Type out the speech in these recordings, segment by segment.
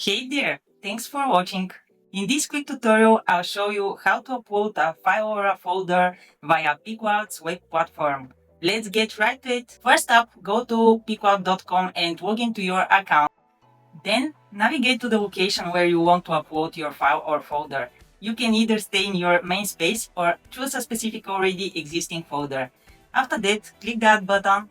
Hey there, thanks for watching. In this quick tutorial, I'll show you how to upload a file or a folder via pCloud's web platform. Let's get right to it. First up, go to pcloud.com and log into your account. Then navigate to the location where you want to upload your file or folder. You can either stay in your main space or choose a specific already existing folder. After that, click the Add button.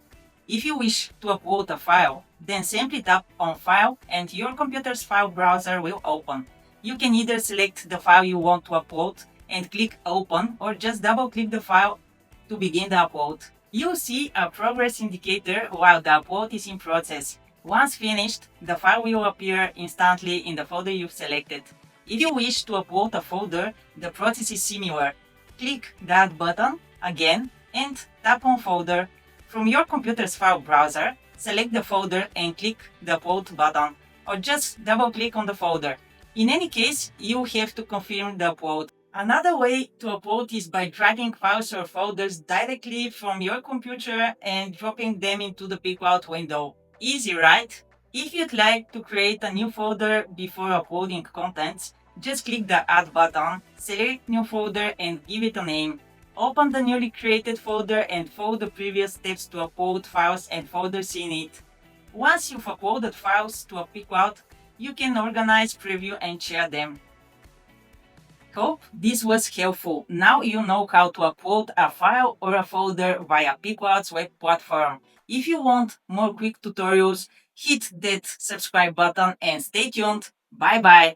If you wish to upload a file, then simply tap on File and your computer's file browser will open. You can either select the file you want to upload and click Open, or just double-click the file to begin the upload. You'll see a progress indicator while the upload is in process. Once finished, the file will appear instantly in the folder you've selected. If you wish to upload a folder, the process is similar. Click the Add button again and tap on Folder. From your computer's file browser, select the folder and click the Upload button, or just double-click on the folder. In any case, you have to confirm the upload. Another way to upload is by dragging files or folders directly from your computer and dropping them into the pCloud window. Easy, right? If you'd like to create a new folder before uploading contents, just click the Add button, select New Folder and give it a name. Open the newly created folder and follow the previous steps to upload files and folders in it. Once you've uploaded files to a pCloud, you can organize, preview and share them. Hope this was helpful. Now you know how to upload a file or a folder via pCloud's web platform. If you want more quick tutorials, hit that subscribe button and stay tuned. Bye bye.